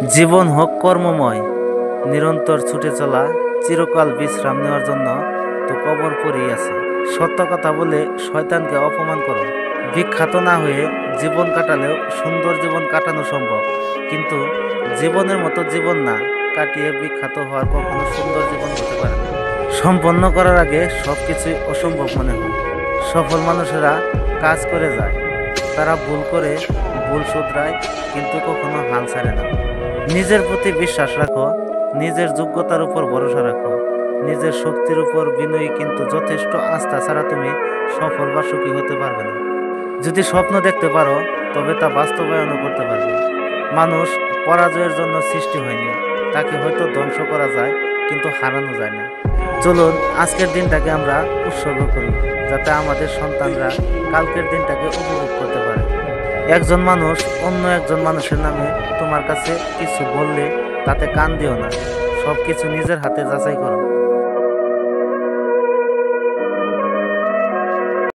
জীবন হোক কর্মময়, নিরন্তর ছুটে চলা, চিরকাল বিশ্রাম নেওয়ার জন্য তো কবর পড়েই আছে। সত্য কথা বলে শয়তানকে অপমান করো। বিখ্যাত না হয়ে জীবন কাটালেও সুন্দর জীবন কাটানো সম্ভব, কিন্তু জীবনের মতো জীবন না কাটিয়ে বিখ্যাত হওয়ার কখনো সুন্দর জীবন হতে পারে না। সম্পন্ন করার আগে সবকিছুই অসম্ভব মনে হয়। সফল মানুষেরা কাজ করে যায়, তারা ভুল করে, ভুল শুধরায়, কিন্তু কখনো হাল ছাড়ে না। নিজের প্রতি বিশ্বাস রাখো, নিজের যোগ্যতার উপর ভরসা রাখো, নিজের শক্তির উপর বিনয়ী, কিন্তু যথেষ্ট আস্থা ছাড়া তুমি সফল বা সুখী হতে পারবে না। যদি স্বপ্ন দেখতে পারো তবে তা বাস্তবায়নও করতে পারবে। মানুষ পরাজয়ের জন্য সৃষ্টি হয়নি, তাকে হয়তো ধ্বংস করা যায় কিন্তু হারানো যায় না। চলুন আজকের দিনটাকে আমরা উৎসর্গ করি, যাতে আমাদের সন্তানরা কালকের দিনটাকে উপভোগ করতে পারে। একজন মানুষ অন্য একজন মানুষের নামে তোমার কাছে কিছু বললে তাতে কান দিও না। সব কিছু নিজের হাতে যাচাই করো।